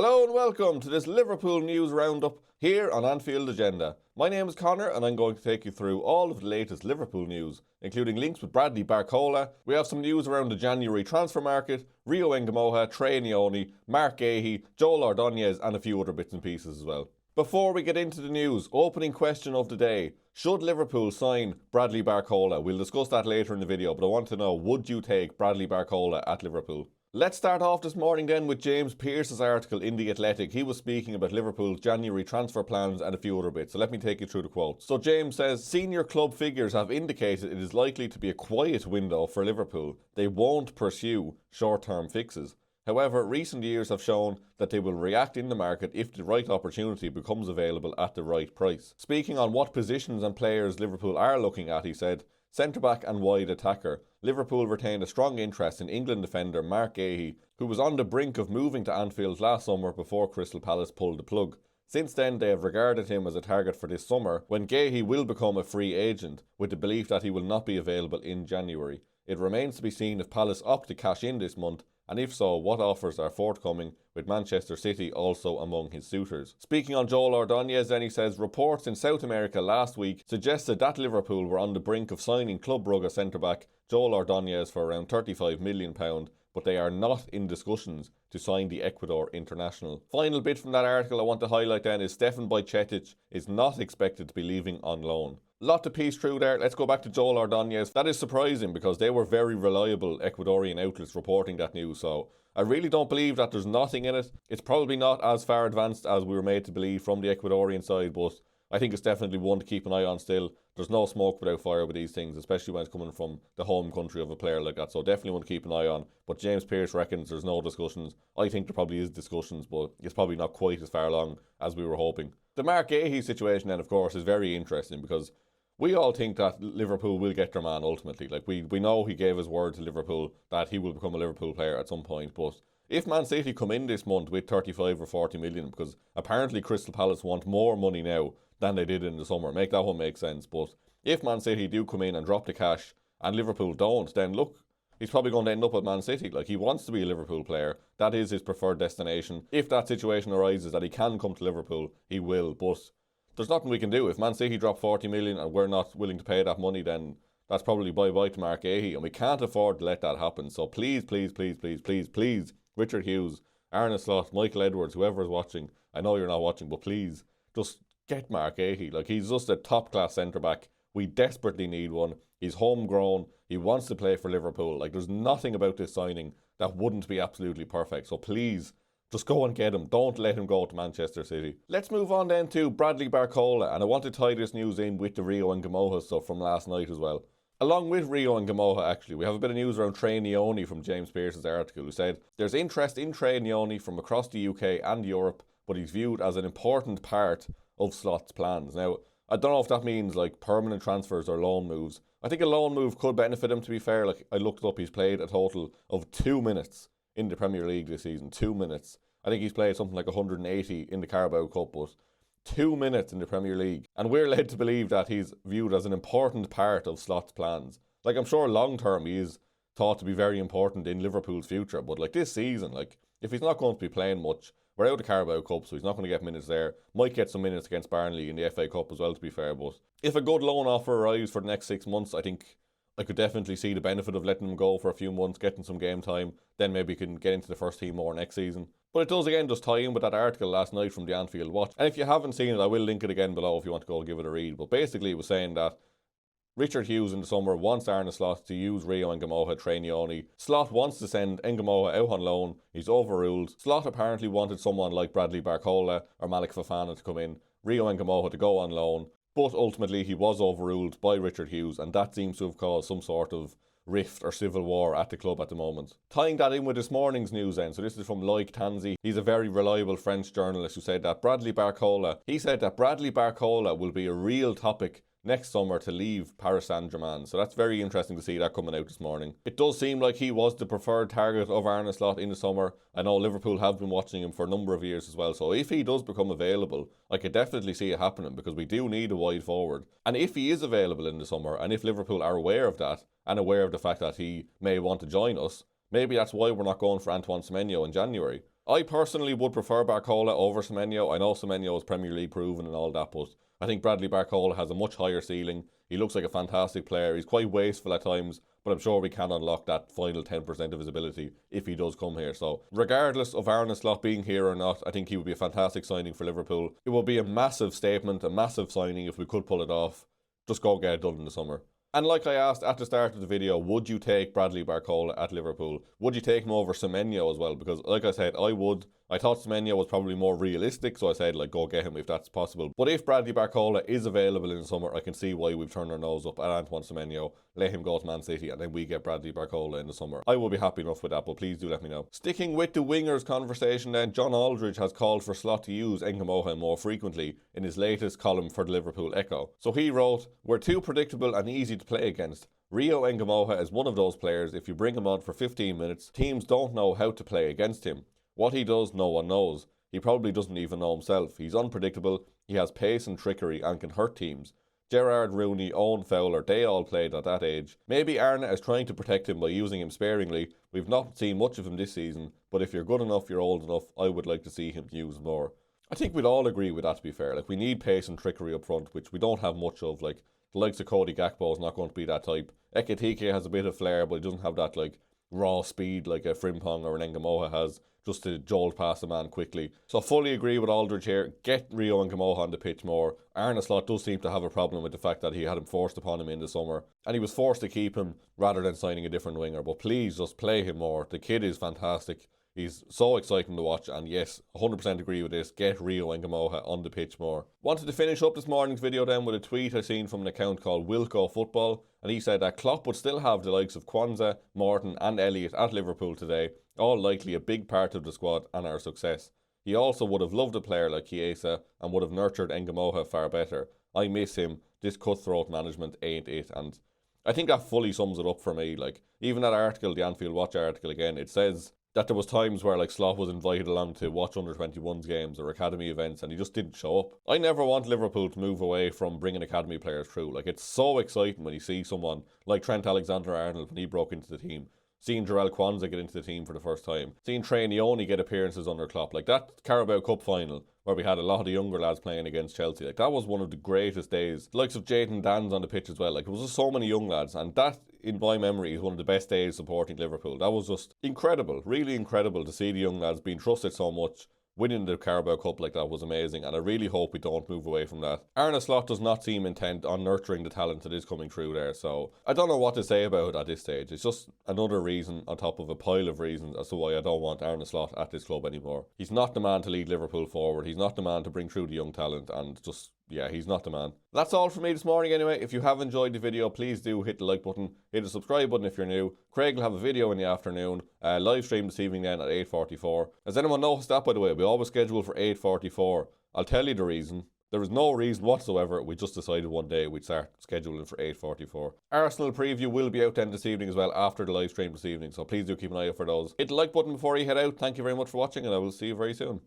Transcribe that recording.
Hello and welcome to this Liverpool news roundup here on Anfield Agenda. My name is Conor and I'm going to take you through all of the latest Liverpool news, including links with Bradley Barcola. We have some news around the January transfer market, Rio Nguimoha, Trey Nyoni, Marc GUEHI, Joel Ordonez and a few other bits and pieces as well. Before we get into the news, opening question of the day. Should Liverpool sign Bradley Barcola? We'll discuss that later in the video, but I want to know, would you take Bradley Barcola at Liverpool? Let's start off this morning then with James Pearce's article in The Athletic. He was speaking about Liverpool's January transfer plans and a few other bits, so let me take you through the quotes. So James says, senior club figures have indicated it is likely to be a quiet window for Liverpool. They won't pursue short-term fixes. However, recent years have shown that they will react in the market if the right opportunity becomes available at the right price. Speaking on what positions and players Liverpool are looking at, he said, centre-back and wide attacker. Liverpool retained a strong interest in England defender Marc GUEHI, who was on the brink of moving to Anfield last summer before Crystal Palace pulled the plug. Since then, they have regarded him as a target for this summer, when GUEHI will become a free agent, with the belief that he will not be available in January. It remains to be seen if Palace opt to cash in this month, and if so, what offers are forthcoming, with Manchester City also among his suitors. Speaking on Joel Ordonez, then he says, reports in South America last week suggested that Liverpool were on the brink of signing Club Brugge centre-back Joel Ordonez for around £35 million, but they are not in discussions to sign the Ecuador international. Final bit from that article I want to highlight then is Stefan Bajcetic is not expected to be leaving on loan. Lot to piece through there. Let's go back to Joel Ordonez. That is surprising because they were very reliable Ecuadorian outlets reporting that news, so I really don't believe that there's nothing in it. It's probably not as far advanced as we were made to believe from the Ecuadorian side, but I think it's definitely one to keep an eye on still. There's no smoke without fire with these things, especially when it's coming from the home country of a player like that, so definitely want to keep an eye on. But James Pearce reckons there's no discussions. I think there probably is discussions, but it's probably not quite as far along as we were hoping. The Marc GUEHI situation then, of course, is very interesting because we all think that Liverpool will get their man ultimately. Like we know he gave his word to Liverpool that he will become a Liverpool player at some point, but if Man City come in this month with 35 or 40 million, because apparently Crystal Palace want more money now than they did in the summer, make that one make sense, but if Man City do come in and drop the cash and Liverpool don't, then look, he's probably going to end up at Man City. Like, he wants to be a Liverpool player. That is his preferred destination. If that situation arises that he can come to Liverpool, he will, but there's nothing we can do. If Man City drop 40 million and we're not willing to pay that money, then that's probably bye-bye to Marc GUEHI, and we can't afford to let that happen. So please, please, please, please, please, please, Richard Hughes, Arne Slot, Michael Edwards, whoever is watching, I know you're not watching, but please, just get Marc GUEHI. Like, he's just a top-class centre-back. We desperately need one. He's homegrown. He wants to play for Liverpool. Like, there's nothing about this signing that wouldn't be absolutely perfect. So please, just go and get him. Don't let him go to Manchester City. Let's move on then to Bradley Barcola, and I want to tie this news in with the Rio Nguimoha stuff from last night as well. Along with Rio Nguimoha, actually, we have a bit of news around Trey Nyoni from James Pearce's article, who said, there's interest in Trey Nyoni from across the UK and Europe, but he's viewed as an important part of Slot's plans. Now, I don't know if that means like permanent transfers or loan moves. I think a loan move could benefit him, to be fair. Like, I looked up, he's played a total of 2 minutes in the Premier League this season. 2 minutes. I think he's played something like 180 in the Carabao Cup, but 2 minutes in the Premier League. And we're led to believe that he's viewed as an important part of Slot's plans. Like, I'm sure long term he is thought to be very important in Liverpool's future, but like this season, like, if he's not going to be playing much, we're out of the Carabao Cup, so he's not going to get minutes there. Might get some minutes against Burnley in the FA Cup as well, to be fair, but if a good loan offer arrives for the next 6 months, I think I could definitely see the benefit of letting him go for a few months, getting some game time, then maybe he can get into the first team more next season. But it does again just tie in with that article last night from the Anfield Watch. And if you haven't seen it, I will link it again below if you want to go give it a read. But basically it was saying that Richard Hughes in the summer wants Arne Slot to use Rio Nguimoha, Trey Nyoni. Slot wants to send Nguimoha out on loan. He's overruled. Slot apparently wanted someone like Bradley Barcola or Malik Fofana to come in. Rio Nguimoha to go on loan. But ultimately he was overruled by Richard Hughes, and that seems to have caused some sort of rift or civil war at the club at the moment. Tying that in with this morning's news then, so this is from Loic Tanzi. He's a very reliable French journalist who said that Bradley Barcola will be a real topic next summer to leave Paris Saint-Germain. So that's very interesting to see that coming out this morning. It does seem like he was the preferred target of Arne Slot in the summer. I know Liverpool have been watching him for a number of years as well, so if he does become available, I could definitely see it happening, because we do need a wide forward. And if he is available in the summer, and if Liverpool are aware of that, and aware of the fact that he may want to join us, maybe that's why we're not going for Antoine Semenyo in January. I personally would prefer Barcola over Semenyo. I know Semenyo is Premier League proven and all that, but I think Bradley Barcola has a much higher ceiling. He looks like a fantastic player. He's quite wasteful at times, but I'm sure we can unlock that final 10% of his ability if he does come here. So regardless of Arne Slot being here or not, I think he would be a fantastic signing for Liverpool. It will be a massive statement, a massive signing if we could pull it off. Just go get it done in the summer. And like I asked at the start of the video, would you take Bradley Barcola at Liverpool? Would you take him over Semenyo as well? Because like I said, I would. I thought Semenyo was probably more realistic, so I said, like, go get him if that's possible. But if Bradley Barcola is available in the summer, I can see why we've turned our nose up at Antoine Semenyo, let him go to Man City, and then we get Bradley Barcola in the summer. I will be happy enough with that, but please do let me know. Sticking with the wingers conversation then, John Aldridge has called for Slot to use N'Gumoha more frequently in his latest column for the Liverpool Echo. So he wrote, "We're too predictable and easy to play against. Rio N'Gumoha is one of those players, if you bring him on for 15 minutes, teams don't know how to play against him. What he does, no one knows. He probably doesn't even know himself. He's unpredictable, he has pace and trickery and can hurt teams. Gerrard, Rooney, Owen Fowler, they all played at that age. Maybe Arne is trying to protect him by using him sparingly. We've not seen much of him this season, but if you're good enough, you're old enough, I would like to see him used more." I think we'd all agree with that, to be fair. Like, we need pace and trickery up front, which we don't have much of. Like, the likes of Cody Gakpo is not going to be that type. Ekitike has a bit of flair, but he doesn't have that, like, raw speed like a Frimpong or an N'Gumoha has, just to jolt past a man quickly. So I fully agree with Aldridge here. Get Rio N'Gumoha on the pitch more. Arne Slot does seem to have a problem with the fact that he had him forced upon him in the summer, and he was forced to keep him rather than signing a different winger. But please just play him more. The kid is fantastic. He's so exciting to watch, and yes, 100% agree with this. Get Rio N'Gumoha on the pitch more. Wanted to finish up this morning's video then with a tweet I seen from an account called Wilco Football, and he said that Klopp would still have the likes of Kwanzaa, Morton and Elliott at Liverpool today, all likely a big part of the squad and our success. He also would have loved a player like Chiesa and would have nurtured N'Gumoha far better. I miss him. This cutthroat management ain't it. And I think that fully sums it up for me. Like, even that article, the Anfield Watch article again, it says that there was times where like Slot was invited along to watch under-21s games or academy events and he just didn't show up. I never want Liverpool to move away from bringing academy players through. Like, it's so exciting when you see someone like Trent Alexander-Arnold when he broke into the team. Seeing Jarell Kwanzaa get into the team for the first time. Seeing Trainioni get appearances under Klopp. Like that Carabao Cup final where we had a lot of the younger lads playing against Chelsea. Like, that was one of the greatest days. The likes of Jadon Dan's on the pitch as well. Like, it was just so many young lads. And that, in my memory, is one of the best days supporting Liverpool. That was just incredible. Really incredible to see the young lads being trusted so much. Winning the Carabao Cup like that was amazing, and I really hope we don't move away from that. Arne Slot does not seem intent on nurturing the talent that is coming through there, so I don't know what to say about it at this stage. It's just another reason on top of a pile of reasons as to why I don't want Arne Slot at this club anymore. He's not the man to lead Liverpool forward. He's not the man to bring through the young talent, and just, yeah, he's not the man. That's all from me this morning anyway. If you have enjoyed the video, please do hit the like button, hit the subscribe button if you're new. Craig will have a video in the afternoon, live stream this evening then at 8:44. Has anyone noticed that, by the way? We always schedule for 8:44. I'll tell you the reason. There is no reason whatsoever. We just decided one day we'd start scheduling for 8:44. Arsenal preview will be out then this evening as well after the live stream this evening, so please do keep an eye out for those. Hit the like button before you head out. Thank you very much for watching, and I will see you very soon.